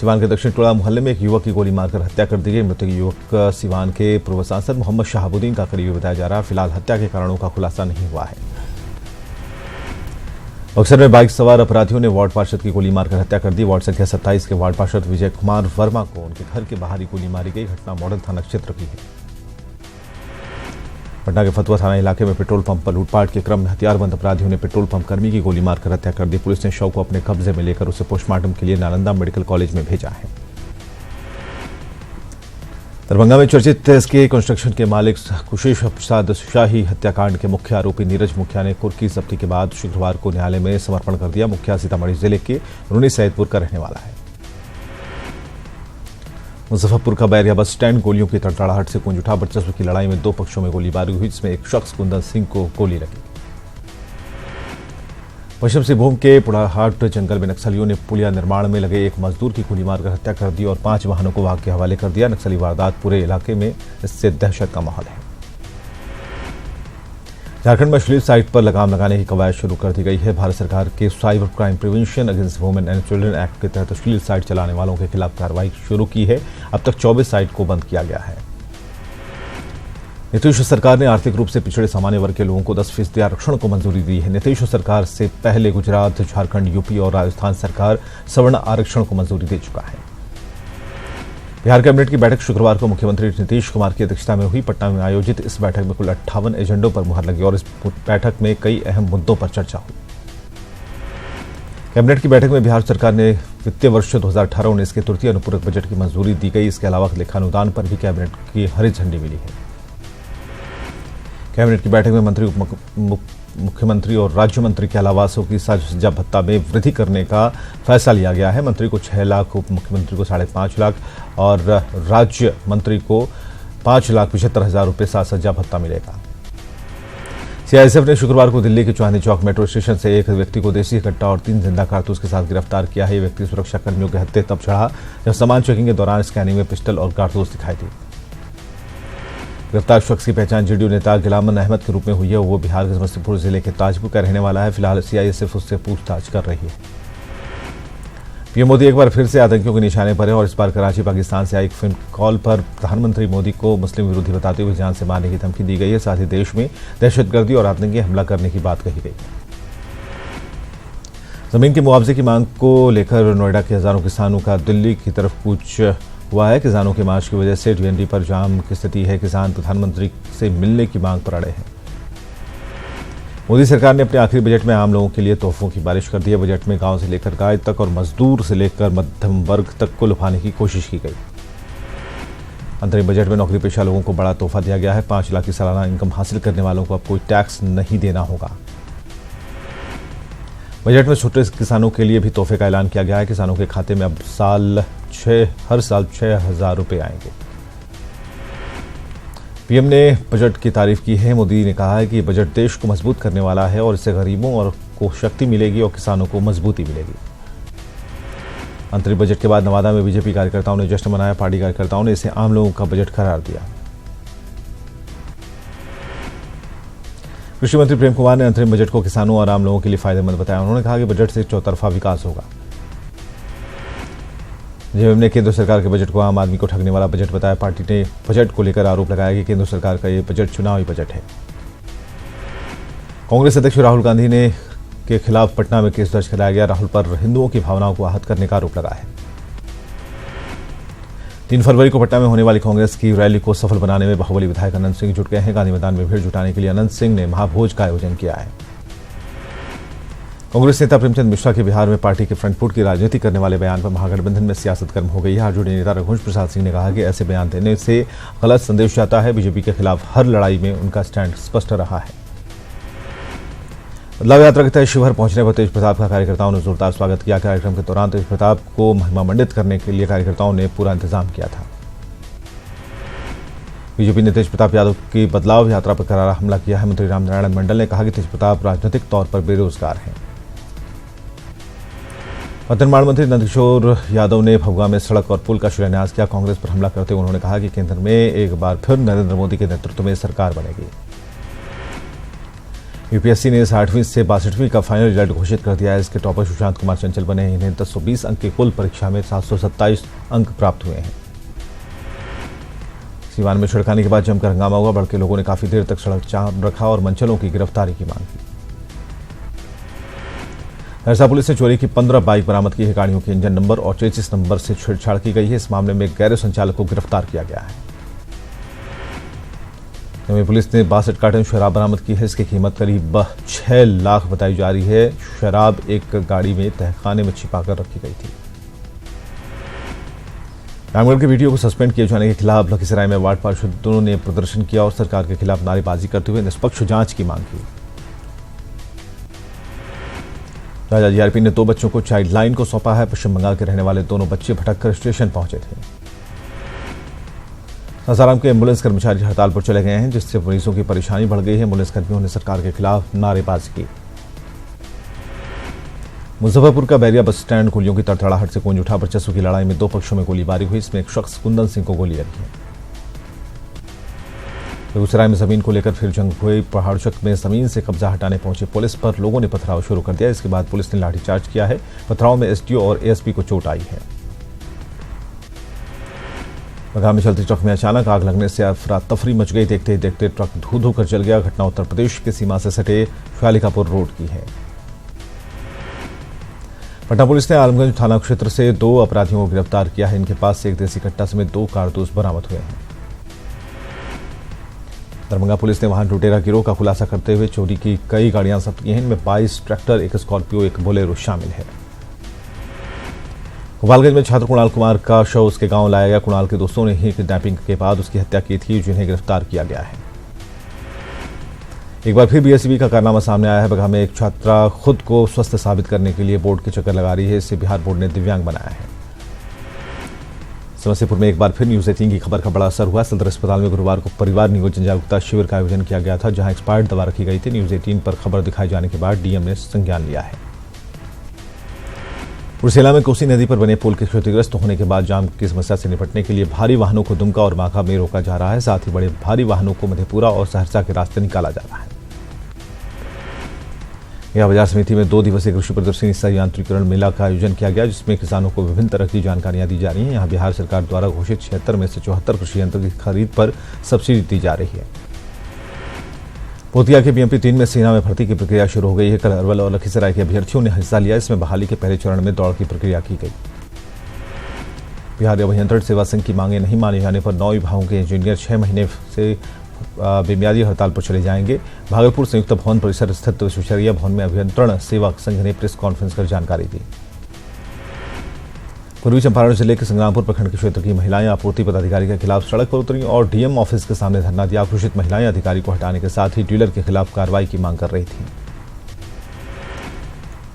सिवान के दक्षिण टोला मोहल्ले में एक युवक की गोली मारकर हत्या कर दी गई। मृतक युवक सिवान के पूर्व सांसद मोहम्मद शहाबुद्दीन का करीबी बताया जा रहा है। फिलहाल हत्या के कारणों का खुलासा नहीं हुआ है। बक्सर में बाइक सवार अपराधियों ने वार्ड पार्षद की गोली मारकर हत्या कर दी। वार्ड संख्या 27 के वार्ड पार्षद विजय कुमार वर्मा को उनके घर के बाहर ही गोली मारी गई। घटना मॉडल थाना क्षेत्र की है। पटना के फतुहा थाना इलाके में पेट्रोल पंप पर लूटपाट के क्रम में हथियारबंद अपराधियों ने पेट्रोल पंप कर्मी की गोली मारकर हत्या कर दी। पुलिस ने शव को अपने कब्जे में लेकर उसे पोस्टमार्टम के लिए नालंदा मेडिकल कॉलेज में भेजा है। दरभंगा में चर्चित एसके कंस्ट्रक्शन के मालिक कुशेश प्रसाद शाही हत्याकांड के मुख्य आरोपी नीरज मुखिया ने कुर्की जब्ती के बाद शुक्रवार को न्यायालय में समर्पण कर दिया। मुखिया सीतामढ़ी जिले के रूनी सैदपुर का रहने वाला है। मुजफ्फरपुर का बैरिया बस स्टैंड गोलियों की तड़तड़ाहट से गूंज उठा। वर्चस्व की लड़ाई में 2 पक्षों में गोलीबारी हुई, जिसमें एक शख्स कुंदन सिंह को गोली लगी। पश्चिम सिंहभूम के पुड़ाहाट जंगल में नक्सलियों ने पुलिया निर्माण में लगे एक मजदूर की गोली मारकर हत्या कर दी और 5 वाहनों को आग के हवाले कर दिया। नक्सली वारदात पूरे इलाके में इससे दहशत का माहौल है। झारखंड में अश्लील साइट पर लगाम लगाने की कवायद शुरू कर दी गई है। भारत सरकार के cyber crime prevention against women and children act के तहत अश्लील साइट चलाने वालों के खिलाफ कार्रवाई शुरू की है। अब तक 24 साइट को बंद किया गया है। नीतीश सरकार ने आर्थिक रूप से पिछड़े सामान्य वर्ग के लोगों को 10% आरक्षण को मंजूरी दी है। नीतीश सरकार से पहले गुजरात, झारखंड, यूपी और राजस्थान सरकार सवर्ण आरक्षण को मंजूरी दे चुका है। बिहार कैबिनेट की बैठक शुक्रवार को मुख्यमंत्री नीतीश कुमार की अध्यक्षता में हुई। पटना में आयोजित इस बैठक में कुल 58 एजेंडों पर मुहर लगी और इस बैठक में कई अहम मुद्दों पर चर्चा हुई। कैबिनेट की बैठक में बिहार सरकार ने वित्तीय वर्ष 2018-19 के तृतीय अनुपूरक बजट की मंजूरी दी गई। इसके अलावा लेखानुदान पर भी कैबिनेट की हरी झंडी मिली है। कैबिनेट की बैठक में मंत्री, मुख्यमंत्री और राज्य मंत्री के अलावा की साजा भत्ता में वृद्धि करने का फैसला लिया गया है। मंत्री को 6 लाख, उप मुख्यमंत्री को 5.5 लाख और राज्य मंत्री को 5,75,000 रुपये साजा भत्ता मिलेगा। सीआईएसएफ ने शुक्रवार को दिल्ली के चांदनी चौक मेट्रो स्टेशन से एक व्यक्ति को देसी कट्टा और 3 जिंदा कारतूस के साथ गिरफ्तार किया है। ये व्यक्ति सुरक्षा कर्मियों के हत्थे तब चढ़ा जब सामान चेकिंग के दौरान स्कैनिंग में पिस्टल और कारतूस दिखाई दी। गिरफ्तार शख्स की पहचान जेडीयू नेता गुलाम अहमद के रूप में हुई है। वो बिहार के समस्तीपुर जिले के ताजपुर का रहने वाला है। फिलहाल सीआईएसएफ उससे पूछताछ कर रही है। पीएम मोदी एक बार फिर से आतंकियों के निशाने पर है और इस बार कराची, पाकिस्तान से आई एक फोन कॉल पर प्रधानमंत्री मोदी को मुस्लिम विरोधी बताते हुए जान से मारने की धमकी दी गई है। साथ ही देश में दहशतगर्दी और आतंकी हमला करने की बात कही गई। जमीन के मुआवजे की मांग को लेकर नोएडा के हजारों किसानों का दिल्ली की तरफ कूच हुआ है। किसानों के मार्च की वजह से डीएनडी पर जाम की स्थिति है। किसान प्रधानमंत्री से मिलने की मांग पर अड़े हैं। मोदी सरकार ने अपने आखिरी बजट में आम लोगों के लिए तोहफों की बारिश कर दी है। बजट में गांव से लेकर गाय तक और मजदूर से लेकर मध्यम वर्ग तक को लुभाने की कोशिश की गई। अंतरिम बजट में नौकरी पेशा लोगों को बड़ा तोहफा दिया गया है। 5 लाख की सालाना इनकम हासिल करने वालों को अब कोई टैक्स नहीं देना होगा। बजट में छोटे किसानों के लिए भी तोहफे का ऐलान किया गया है। किसानों के खाते में अब हर साल 6,000 रुपये आएंगे। पीएम ने बजट की तारीफ की है। मोदी ने कहा है कि बजट देश को मजबूत करने वाला है और इससे गरीबों और को शक्ति मिलेगी और किसानों को मजबूती मिलेगी। अंतरिम बजट के बाद नवादा में बीजेपी कार्यकर्ताओं ने जश्न मनाया। पार्टी कार्यकर्ताओं ने इसे आम लोगों का बजट करार दिया। कृषि मंत्री प्रेम कुमार ने अंतरिम बजट को किसानों और आम लोगों के लिए फायदेमंद बताया। उन्होंने कहा कि बजट से चौतरफा विकास होगा। जेएमएम ने केंद्र सरकार के बजट को आम आदमी को ठगने वाला बजट बताया। पार्टी ने बजट को लेकर आरोप लगाया कि केंद्र सरकार का ये बजट चुनावी बजट है। कांग्रेस अध्यक्ष राहुल गांधी ने के खिलाफ पटना में केस दर्ज कराया गया। राहुल पर हिंदुओं की भावनाओं को आहत करने का आरोप लगा है। 3 फरवरी को पटना में होने वाली कांग्रेस की रैली को सफल बनाने में बाहुबली विधायक अनंत सिंह जुट गए हैं। गांधी मैदान में भीड़ जुटाने के लिए अनंत सिंह ने महाभोज का आयोजन किया है। कांग्रेस नेता प्रेमचंद मिश्रा के बिहार में पार्टी के फ्रंट फुट की राजनीति करने वाले बयान पर महागठबंधन में सियासत गर्म हो गई है। आरजेडी नेता रघुवंश प्रसाद सिंह ने कहा कि ऐसे बयान देने से गलत संदेश जाता है। बीजेपी के खिलाफ हर लड़ाई में उनका स्टैंड स्पष्ट रहा है। बदलाव यात्रा के तहत शिवहर पहुंचने पर तेज प्रताप का कार्यकर्ताओं ने जोरदार स्वागत किया। कार्यक्रम के दौरान तेज प्रताप को महिमामंडित करने के लिए कार्यकर्ताओं ने पूरा इंतजाम किया था। बीजेपी ने तेज प्रताप यादव की बदलाव यात्रा पर करारा हमला किया है। मंत्री रामनारायण मंडल ने कहा कि तेज प्रताप राजनीतिक तौर पर बेरोजगार हैं। पथ निर्माण मंत्री नंदकिशोर यादव ने भभुआ में सड़क और पुल का शिलान्यास किया। कांग्रेस पर हमला करते हुए उन्होंने कहा कि केंद्र में एक बार फिर नरेंद्र मोदी के नेतृत्व में सरकार बनेगी। यूपीएससी ने 60वीं से 62वीं का फाइनल रिजल्ट घोषित कर दिया है। इसके टॉपर सुशांत कुमार चंचल बने हैं। इन्हें 1020 अंक की कुल परीक्षा में 727 अंक प्राप्त हुए हैं। सीवान में छिड़काने के बाद जमकर हंगामा हुआ। भड़के लोगों ने काफी देर तक सड़क जाम रखा और मंचलों की गिरफ्तारी की मांग की। सहरसा पुलिस ने चोरी की 15 बाइक बरामद की है। गाड़ियों के इंजन नंबर और चेसिस नंबर से छेड़छाड़ की गई है। इस मामले में गैरेज संचालक को गिरफ्तार किया गया है। पुलिस ने 62 कार्टन शराब बरामद की है। इसकी कीमत करीब 6 लाख बताई जा रही है। शराब एक गाड़ी में तहखाने में छिपाकर रखी गई थी। रामगढ़ के वीडियो को सस्पेंड किए जाने के खिलाफ लखीसराय में वार्ड पार्षदों ने प्रदर्शन किया और सरकार के खिलाफ नारेबाजी करते हुए निष्पक्ष जांच की मांग की। राजा जीआरपी ने 2 बच्चों को चाइल्ड लाइन को सौंपा है। पश्चिम बंगाल के रहने वाले दोनों बच्चे भटककर स्टेशन पहुंचे थे। सासाराम के एम्बुलेंस कर्मचारी हड़ताल पर चले गए हैं, जिससे मरीजों की परेशानी बढ़ गई है। एम्बुलेंस कर्मियों ने सरकार के खिलाफ नारेबाजी की। मुजफ्फरपुर का बैरिया बस स्टैंड गोलियों की तड़तड़ाहट से गूंज उठा। वर्चस्व की लड़ाई में 2 पक्षों में गोलीबारी हुई। इसमें एक शख्स कुंदन सिंह को गोली लगी है। बेगूसराय में जमीन को लेकर फिर जंग हुई। पहाड़चक में जमीन से कब्जा हटाने पहुंचे पुलिस पर लोगों ने पथराव शुरू कर दिया। इसके बाद पुलिस ने लाठीचार्ज किया है। पथराव में एसडीओ और एएसपी को चोट आई है। बगहा में चलती ट्रक में अचानक आग लगने से अफरा तफरी मच गई। देखते ही देखते ट्रक धू धू कर जल गया। घटना उत्तर प्रदेश की सीमा से सटे शालिकापुर रोड की है। पटना पुलिस ने आलमगंज थाना क्षेत्र से 2 अपराधियों को गिरफ्तार किया है। इनके पास से एक देसी कट्टा समेत 2 कारतूस बरामद हुए हैं। दरभंगा पुलिस ने वाहन लुटेरा गिरोह का खुलासा करते हुए चोरी की कई गाड़ियां जब्त की हैं। इनमें 22 ट्रैक्टर, एक स्कॉर्पियो, एक बोलेरो शामिल है। गोपालगंज में छात्र कुणाल कुमार का शव उसके गांव लाया गया। कुणाल के दोस्तों ने ही किडनैपिंग के बाद उसकी हत्या की थी, जिन्हें गिरफ्तार किया गया है। एक बार फिर बीएसईबी का कारनामा सामने आया है। बगहा में एक छात्रा खुद को स्वस्थ साबित करने के लिए बोर्ड के चक्कर लगा रही है। इससे बिहार बोर्ड ने दिव्यांग बनाया है। समस्तीपुर में एक बार फिर न्यूज 18 की खबर का बड़ा असर हुआ। सदर अस्पताल में गुरुवार को परिवार नियोजन जागरूकता शिविर का आयोजन किया गया था, जहां एक्सपायर्ड दवा रखी गई थी। न्यूज 18 पर खबर दिखाए जाने के बाद डीएम ने संज्ञान लिया है। उड़सेला में कोसी नदी पर बने पुल के क्षतिग्रस्त होने के बाद जाम की समस्या से निपटने के लिए भारी वाहनों को दुमका और बांका में रोका जा रहा है। साथ ही बड़े भारी वाहनों को मधेपुरा और सहरसा के रास्ते निकाला जा रहा है। यह बाजार समिति में 2 दिवसीय कृषि प्रदर्शनी सह यांत्रिकरण मेला का आयोजन किया गया, जिसमें किसानों को विभिन्न तरह की जानकारियां दी जा रही हैं। यहां बिहार सरकार द्वारा घोषित 76 में से 74 कृषि यंत्र की खरीद पर सब्सिडी दी जा रही है। पोतिया के बीएमपी 3 में सेना में भर्ती की प्रक्रिया शुरू हो गई है। कल अरवल और लखीसराय के अभ्यर्थियों ने हिस्सा लिया। इसमें बहाली के पहले चरण में दौड़ की प्रक्रिया की गई। बिहार अभियंत्रण सेवा संघ की मांगे नहीं माने जाने पर 9 विभागों के इंजीनियर 6 महीने से बेमियादी हड़ताल पर चले जाएंगे। भागलपुर संयुक्त भवन परिसर स्थित विश्वेश्वरैया भवन में अभियंत्रण सेवा संघ ने प्रेस कॉन्फ्रेंस कर जानकारी दी। पूर्वी चंपारण जिले के संग्रामपुर प्रखंड के क्षेत्र की महिलाएं आपूर्ति पदाधिकारी के खिलाफ सड़क पर उतरी और डीएम ऑफिस के सामने धरना दिया। आक्रोशित महिलाएं अधिकारी को हटाने के साथ ही डीलर के खिलाफ कार्रवाई की मांग कर रही थी।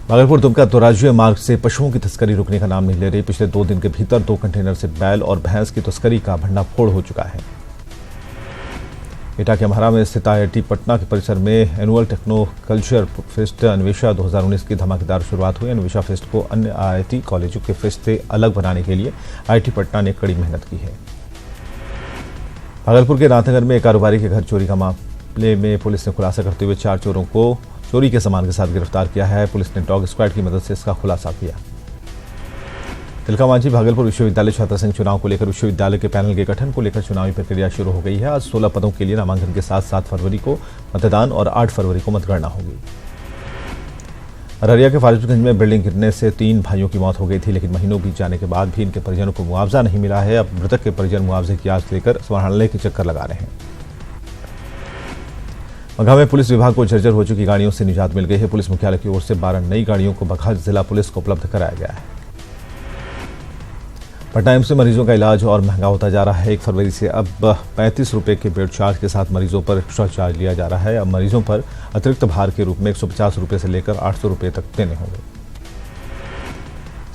भागलपुर दुमका दोराजिया मार्ग से पशुओं की तस्करी रुकने का नाम नहीं ले रही। पिछले 2 दिन के भीतर 2 कंटेनर से बैल और भैंस की तस्करी का भंडाफोड़ हो चुका है। एटा के अम्हारा में स्थित आईआईटी पटना के परिसर में annual techno culture fest Anvesha 2019 की धमाकेदार शुरुआत हुई। अन्वेषा फेस्ट को अन्य आईआईटी कॉलेजों के फेस्ट से अलग बनाने के लिए आईआईटी पटना ने कड़ी मेहनत की है। भागलपुर के रातनगर में एक कारोबारी के घर चोरी का मामले में पुलिस ने खुलासा करते हुए 4 चोरों को चोरी के सामान के साथ गिरफ्तार किया है। पुलिस ने डॉग स्क्वाड की मदद से इसका खुलासा किया। तिलका मांझी भागलपुर विश्वविद्यालय छात्र संघ चुनाव को लेकर विश्वविद्यालय के पैनल के गठन को लेकर चुनावी प्रक्रिया शुरू हो गई है। आज 16 पदों के लिए नामांकन के साथ 7 फरवरी को मतदान और 8 फरवरी को मतगणना होगी। अररिया के फारबिसगंज में बिल्डिंग गिरने से 3 भाइयों की मौत हो गई थी, लेकिन महीनों बीत जाने के बाद भी इनके परिजनों को मुआवजा नहीं मिला है। अब मृतक के परिजन मुआवजे की आस लेकर समाहरणालय के चक्कर लगा रहे हैं। बगहा में पुलिस विभाग को जर्जर हो चुकी गाड़ियों से निजात मिल गई है। पुलिस मुख्यालय की ओर से 12 नई गाड़ियों को बगहा जिला पुलिस को उपलब्ध कराया गया है। पटना एम्स में मरीजों का इलाज और महंगा होता जा रहा है। 1 फरवरी से अब 35 रुपये के बेड चार्ज के साथ मरीजों पर एक्स्ट्रा चार्ज लिया जा रहा है। अब मरीजों पर अतिरिक्त भार के रूप में 150 रुपये से लेकर 800 रुपये तक देने होंगे।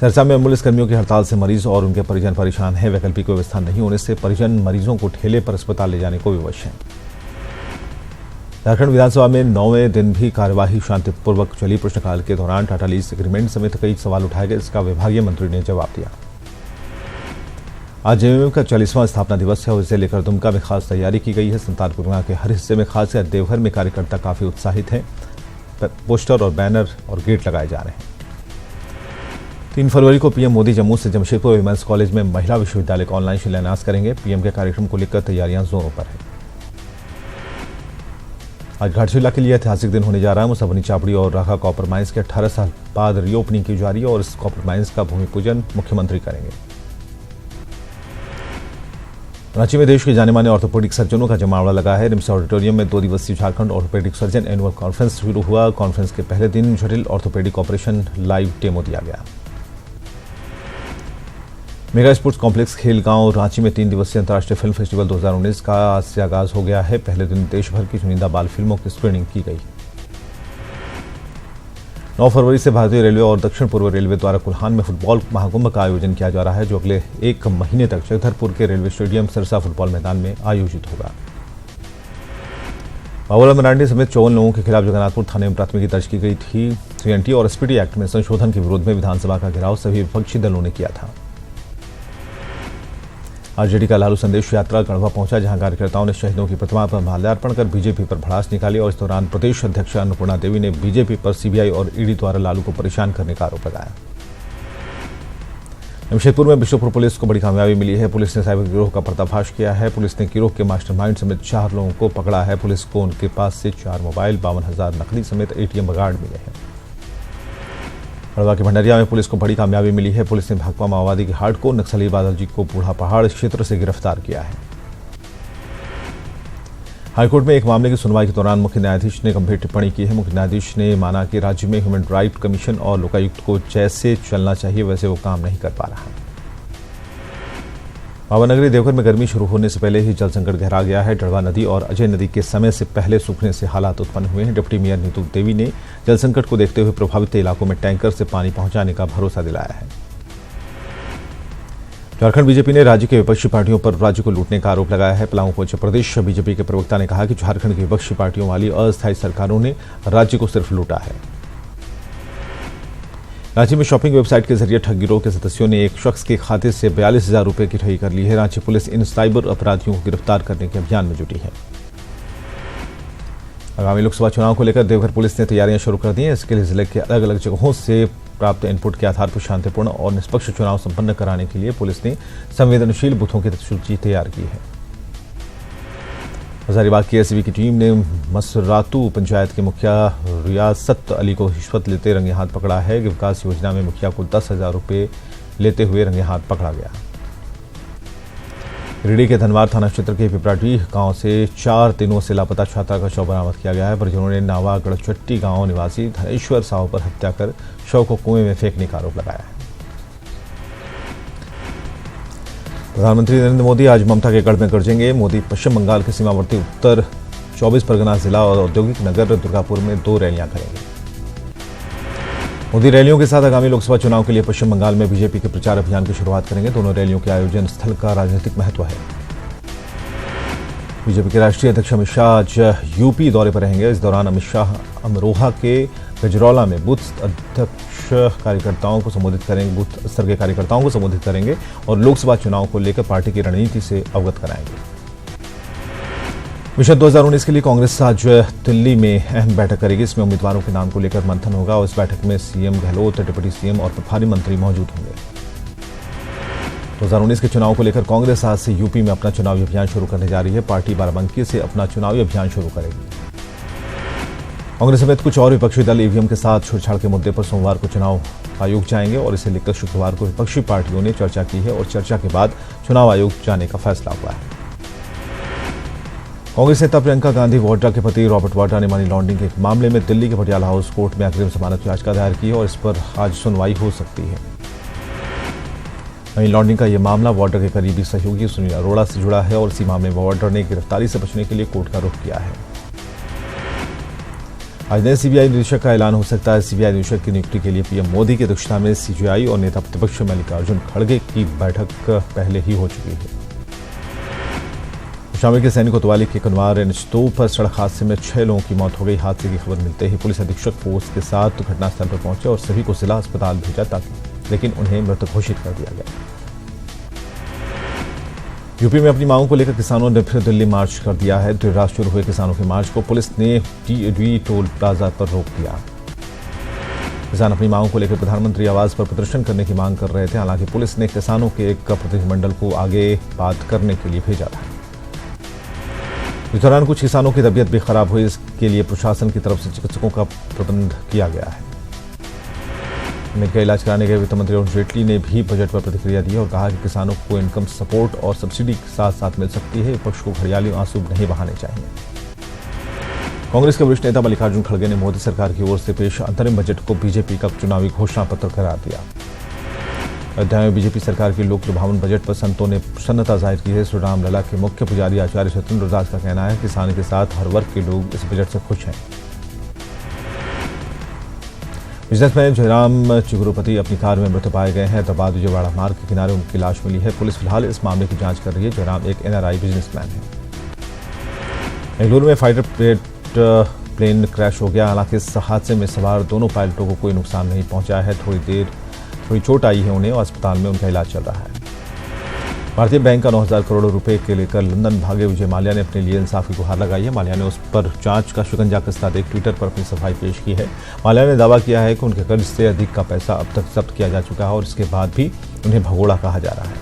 सहरसा में एम्बुलेंस कर्मियों की हड़ताल से मरीज और उनके परिजन परेशान हैं। वैकल्पिक व्यवस्था नहीं होने से परिजन मरीजों को ठेले पर अस्पताल ले जाने को विवश हैं। झारखंड विधानसभा में 9वें दिन भी कार्यवाही शांतिपूर्वक चली। प्रश्नकाल के दौरान टाटा लीज एग्रीमेंट समेत कई सवाल उठाए गए, इसका विभागीय मंत्री ने जवाब दिया। आज जेएमएम का 40वां स्थापना दिवस है और इसे लेकर दुमका में खास तैयारी की गई है। संतालपुर के हर हिस्से में, खासकर देवघर में कार्यकर्ता काफी उत्साहित हैं। पोस्टर और बैनर और गेट लगाए जा रहे हैं। 3 फरवरी को पीएम मोदी जम्मू से जमशेदपुर विमेंस कॉलेज में महिला विश्वविद्यालय का ऑनलाइन शिलान्यास करेंगे। पीएम के कार्यक्रम को लेकर तैयारियां जोरों पर है। आज घाटशिला के लिए ऐतिहासिक दिन होने जा रहा है। मुसाबनी चापड़ी और राखा कॉपर माइंस के 18 साल बाद रीओपनिंग की जा रही है और इस कॉपर माइंस का भूमि पूजन मुख्यमंत्री करेंगे। रांची में देश के जाने माने ऑर्थोपेडिक सर्जनों का जमावड़ा लगा है। रिम्स ऑडिटोरियम में 2 दिवसीय Jharkhand orthopaedic surgeon annual conference शुरू हुआ। कॉन्फ्रेंस के पहले दिन जटिल ऑर्थोपेडिक ऑपरेशन लाइव डेमो दिया गया। Mega sports complex Khelgaon Ranchi में 3 दिवसीय अंतर्राष्ट्रीय फिल्म फेस्टिवल 2019 का आज से आगाज हो गया है। पहले दिन देश भर की चुनिंदा बाल फिल्मों की स्क्रीनिंग की गई। 9 फरवरी से भारतीय रेलवे और दक्षिण पूर्व रेलवे द्वारा कुल्हान में फुटबॉल महाकुंभ का आयोजन किया जा रहा है, जो अगले 1 महीने तक जगदलपुर के रेलवे स्टेडियम सिरसा फुटबॉल मैदान में आयोजित होगा। बाबूलाल मरांडी समेत 54 लोगों के खिलाफ जगन्नाथपुर थाने में प्राथमिकी दर्ज की गई थी। सीएनटी और एसपीटी एक्ट में संशोधन के विरोध में विधानसभा का घेराव सभी विपक्षी दलों ने किया था। आरजेडी का लालू संदेश यात्रा गढ़वा पहुंचा, जहां कार्यकर्ताओं ने शहीदों की प्रतिमा पर माल्यार्पण कर बीजेपी पर भड़ास निकाली और इस दौरान प्रदेश अध्यक्ष अन्नपूर्णा देवी ने बीजेपी पर सीबीआई और ईडी द्वारा लालू को परेशान करने का आरोप लगाया। जमशेदपुर में बिशनपुर पुलिस को बड़ी कामयाबी मिली है। पुलिस ने साइबर गिरोह का पर्दाफाश किया है। पुलिस ने गिरोह के मास्टरमाइंड समेत 4 लोगों को पकड़ा है। पुलिस को उनके पास से 4 मोबाइल, 52,000 नकदी समेत एटीएम कार्ड मिले हैं। हड़वा के भंडरिया में पुलिस को बड़ी कामयाबी मिली है। पुलिस ने भाकपा माओवादी के हार्डकोर नक्सली बादल जी को बूढ़ा पहाड़ क्षेत्र से गिरफ्तार किया है। हाईकोर्ट में एक मामले की सुनवाई के दौरान मुख्य न्यायाधीश ने गंभीर टिप्पणी की है। मुख्य न्यायाधीश ने माना कि राज्य में ह्यूमन राइट कमीशन और लोकायुक्त को जैसे चलना चाहिए वैसे वो काम नहीं कर पा रहा। बाबानगरी देवघर में गर्मी शुरू होने से पहले ही जल संकट गहरा गया है। डड़वा नदी और अजय नदी के समय से पहले सूखने से हालात उत्पन्न हुए हैं। डिप्टी मेयर नीतू देवी ने जल संकट को देखते हुए प्रभावित इलाकों में टैंकर से पानी पहुंचाने का भरोसा दिलाया है। झारखंड बीजेपी ने राज्य के विपक्षी पार्टियों पर राज्य को लूटने का आरोप लगाया है। पलामू पहुंचे प्रदेश बीजेपी के प्रवक्ता ने कहा कि झारखंड की विपक्षी पार्टियों वाली अस्थायी सरकारों ने राज्य को सिर्फ लूटा है। रांची में शॉपिंग वेबसाइट के जरिए ठग गिरोह के सदस्यों ने एक शख्स के खाते से 42,000 रुपए की ठगी कर ली है। रांची पुलिस इन साइबर अपराधियों को गिरफ्तार करने के अभियान में जुटी है। आगामी लोकसभा चुनाव को लेकर देवघर पुलिस ने तैयारियां शुरू कर दी हैं। इसके लिए जिले के अलग अलग जगहों से प्राप्त इनपुट के आधार पर शांतिपूर्ण और निष्पक्ष चुनाव संपन्न कराने के लिए पुलिस ने संवेदनशील बूथों की सूची तैयार की है। हजारीबाग की एसीबी की टीम ने मसरातू पंचायत के मुखिया रियासत अली को रिश्वत लेते रंगे हाथ पकड़ा है। विकास योजना में मुखिया को 10,000 रुपए लेते हुए रंगे हाथ पकड़ा गया। गिरिडीह के धनवार थाना क्षेत्र के पिपराडीह गांव से 4 दिनों से लापता छात्रा का शव बरामद किया गया है। परिजनों ने नावा गढ़चट्टी गांव निवासी धनेश्वर साहू पर हत्या कर शव को कुएं में फेंकने का आरोप लगाया है। प्रधानमंत्री नरेंद्र मोदी आज ममता के गढ़ में गरजेंगे। मोदी पश्चिम बंगाल के सीमावर्ती उत्तर 24 परगना जिला और औद्योगिक नगर दुर्गापुर में 2 रैलियां करेंगे। मोदी रैलियों के साथ आगामी लोकसभा चुनाव के लिए पश्चिम बंगाल में बीजेपी के प्रचार अभियान की शुरुआत करेंगे। दोनों रैलियों के आयोजन स्थल का राजनीतिक महत्व है। बीजेपी के राष्ट्रीय अध्यक्ष अमित शाह आज यूपी दौरे पर रहेंगे। इस दौरान अमित शाह अमरोहा के गजरौला में बूथ अध्यक्ष कार्यकर्ताओं को संबोधित करेंगे, बूथ स्तर के कार्यकर्ताओं को संबोधित करेंगे और लोकसभा चुनाव को लेकर पार्टी की रणनीति से अवगत कराएंगे। मिशन 2019 के लिए कांग्रेस आज दिल्ली में अहम बैठक करेगी। इसमें उम्मीदवारों के नाम को लेकर मंथन होगा और इस बैठक में सीएम गहलोत, डिप्टी सीएम और प्रभारी मंत्री मौजूद होंगे। 2019 के चुनाव को लेकर कांग्रेस आज से यूपी में अपना चुनावी अभियान शुरू करने जा रही है। पार्टी बाराबंकी से अपना चुनावी अभियान शुरू करेगी। कांग्रेस समेत कुछ और विपक्षी दल ईवीएम के साथ छेड़छाड़ के मुद्दे पर सोमवार को चुनाव आयोग जाएंगे और इसे लेकर शुक्रवार को विपक्षी पार्टियों ने चर्चा की है और चर्चा के बाद चुनाव आयोग जाने का फैसला हुआ है। कांग्रेस नेता प्रियंका गांधी वाड्रा के पति रॉबर्ट वाड्रा ने मनी लॉन्ड्रिंग के एक मामले में दिल्ली के पटियाला हाउस कोर्ट में अग्रिम जमानत याचिका दायर की है और इस पर आज सुनवाई हो सकती है। मनी लॉन्ड्रिंग का यह मामला वाड्रा के करीबी सहयोगी सुनील अरोड़ा से जुड़ा है और इसी मामले में वाड्रा ने गिरफ्तारी से बचने के लिए कोर्ट का रुख किया है। आज नए सीबीआई निदेशक का ऐलान हो सकता है। सीबीआई निदेशक की नियुक्ति के लिए पीएम मोदी की अध्यक्षता में सीजेआई और नेता प्रतिपक्ष मल्लिकार्जुन खड़गे की बैठक पहले ही हो चुकी है। शामिल के सैनिक कोतवाली के कनवार NH2 पर सड़क हादसे में 6 लोगों की मौत हो गई। हादसे की खबर मिलते ही पुलिस अधीक्षक फोर्स के साथ घटनास्थल पर पहुंचे और सभी को जिला अस्पताल भेजा लेकिन उन्हें मृत घोषित कर दिया गया। यूपी में अपनी मांगों को लेकर किसानों ने फिर दिल्ली मार्च कर दिया है। देर रात शुरू हुए किसानों के मार्च को पुलिस ने टीडी टोल प्लाजा पर रोक दिया। किसान अपनी मांगों को लेकर प्रधानमंत्री आवास पर प्रदर्शन करने की मांग कर रहे थे। हालांकि पुलिस ने किसानों के एक प्रतिनिधिमंडल को आगे बात करने के लिए भेजा था। इस दौरान कुछ किसानों की तबीयत भी खराब हुई। इसके लिए प्रशासन की तरफ से चिकित्सकों का प्रबंध किया गया है। अमित का इलाज कराने गए वित्त मंत्री अरुण जेटली ने भी बजट पर प्रतिक्रिया दी और कहा कि किसानों को इनकम सपोर्ट और सब्सिडी साथ साथ मिल सकती है। विपक्ष को घड़ियाली आंसू नहीं बहाने चाहिए। कांग्रेस के वरिष्ठ नेता मल्लिकार्जुन खड़गे ने मोदी सरकार की ओर से पेश अंतरिम बजट को बीजेपी का चुनावी घोषणा पत्र करार दिया। अयोध्या में बीजेपी सरकार की लोक लुभावन बजट पर संतों ने प्रसन्नता जाहिर की है। श्री रामलला के मुख्य पुजारी आचार्य सत्येंद्र दास का कहना है कि किसान के साथ हर वर्ग के लोग इस बजट से खुश हैं। बिजनेसमैन जयराम चिगुरुपति अपनी कार में मृत पाए गए हैं। हैदराबाद विजयवाड़ा मार्ग के किनारे उनकी लाश मिली है। पुलिस फिलहाल इस मामले की जांच कर रही है। जयराम एक एनआरआई बिजनेसमैन है। बेंगलुरु में फाइटर प्लेन क्रैश हो गया। हालांकि इस हादसे में सवार दोनों पायलटों को कोई नुकसान नहीं पहुंचा है। थोड़ी चोट आई है उन्हें और अस्पताल में उनका इलाज चल रहा है। भारतीय बैंक का 9,000 करोड़ रुपए के लेकर लंदन भागे विजय माल्या ने अपने लिए इंसाफ की गुहार लगाई है। माल्या ने उस पर जांच का शिकंजा कसता देख ट्विटर पर अपनी सफाई पेश की है। माल्या ने दावा किया है कि उनके कर्ज से अधिक का पैसा अब तक जब्त किया जा चुका है और इसके बाद भी उन्हें भगोड़ा कहा जा रहा है।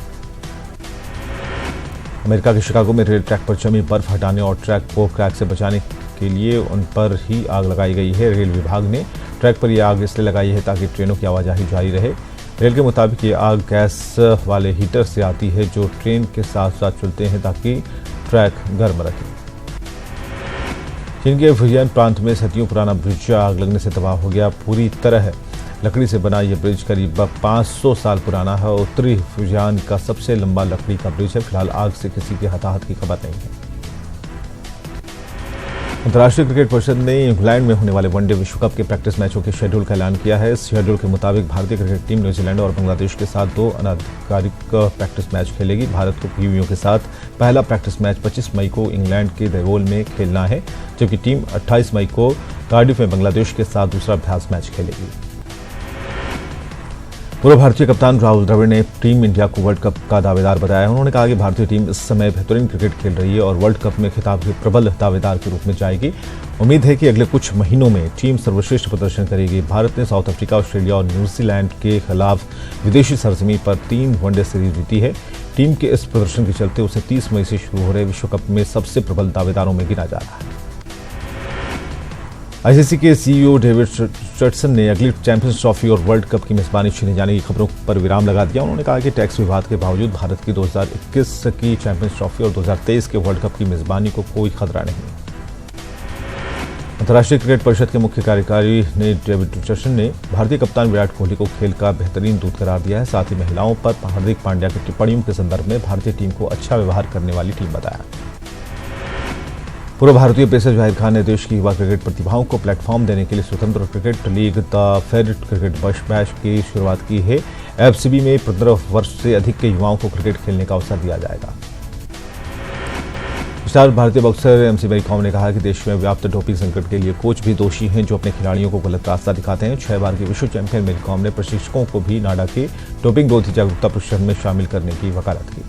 अमेरिका के शिकागो में रेल ट्रैक पर जमी बर्फ हटाने और ट्रैक को क्रैक से बचाने के लिए उन पर ही आग लगाई गई है। रेल विभाग ने ट्रैक पर यह आग इसलिए लगाई है ताकि ट्रेनों की आवाजाही जारी रहे। रेल के मुताबिक ये आग गैस वाले हीटर से आती है जो ट्रेन के साथ साथ चलते हैं ताकि ट्रैक गर्म रहे। चीन के फुजियान प्रांत में सदियों पुराना ब्रिज आग लगने से तबाह हो गया। पूरी तरह लकड़ी से बना यह ब्रिज करीब 500 साल पुराना है। उत्तरी फुजियान का सबसे लंबा लकड़ी का ब्रिज है। फिलहाल आग से किसी के हताहत की खबर नहीं है। अंतर्राष्ट्रीय क्रिकेट परिषद ने इंग्लैंड में होने वाले वनडे विश्व कप के प्रैक्टिस मैचों के शेड्यूल का ऐलान किया है। इस शेड्यूल के मुताबिक भारतीय क्रिकेट टीम न्यूजीलैंड और बांग्लादेश के साथ 2 अनाधिकारिक प्रैक्टिस मैच खेलेगी। भारत को कीवियों के साथ पहला प्रैक्टिस मैच 25 मई को इंग्लैंड के देवोल में खेलना है, जबकि टीम 28 मई को कार्डिफ में बांग्लादेश के साथ दूसरा अभ्यास मैच खेलेगी। पूर्व भारतीय कप्तान राहुल द्रविड़ ने टीम इंडिया को वर्ल्ड कप का दावेदार बताया। उन्होंने कहा कि भारतीय टीम इस समय बेहतरीन क्रिकेट खेल रही है और वर्ल्ड कप में खिताब के प्रबल दावेदार के रूप में जाएगी। उम्मीद है कि अगले कुछ महीनों में टीम सर्वश्रेष्ठ प्रदर्शन करेगी। भारत ने साउथ अफ्रीका, ऑस्ट्रेलिया और न्यूजीलैंड के खिलाफ विदेशी सरजमीं पर 3 वनडे सीरीज जीती है। टीम के इस प्रदर्शन के चलते उसे 30 मई से शुरू हो रहे विश्व कप में सबसे प्रबल दावेदारों में गिना जा रहा है। आईसीसी के सीईओ डेविड रिचर्डसन ने अगली चैंपियंस ट्रॉफी और वर्ल्ड कप की मेजबानी छीने जाने की खबरों पर विराम लगा दिया। उन्होंने कहा कि टैक्स विवाद के बावजूद भारत की 2021 की चैंपियंस ट्रॉफी और 2023 के वर्ल्ड कप की मेजबानी को कोई खतरा नहीं। अंतर्राष्ट्रीय क्रिकेट परिषद के मुख्य कार्यकारी ने डेविड रिचर्डसन ने भारतीय कप्तान विराट कोहली को खेल का बेहतरीन दूत करार दिया है। साथ ही महिलाओं पर हार्दिक पांड्या की टिप्पणियों के संदर्भ में भारतीय टीम को अच्छा व्यवहार करने वाली टीम बताया। पूर्व भारतीय पेसर जाहिर खान ने देश की युवा क्रिकेट प्रतिभाओं को प्लेटफॉर्म देने के लिए स्वतंत्र cricket league the federated cricket बैच की शुरुआत की है। एफसीबी में 15 वर्ष से अधिक के युवाओं को क्रिकेट खेलने का अवसर दिया जाएगा। स्टार भारतीय बॉक्सर एमसी मैरी कॉम ने कहा कि देश में व्याप्त डोपिंग संकट के लिए कोच भी दोषी हैं जो अपने खिलाड़ियों को गलत रास्ता दिखाते हैं। 6 बार की विश्व चैंपियन मैरी कॉम ने प्रशिक्षकों को भी नाडा के डोपिंग विरोधी जागरूकता प्रशिक्षण में शामिल करने की वकालत की।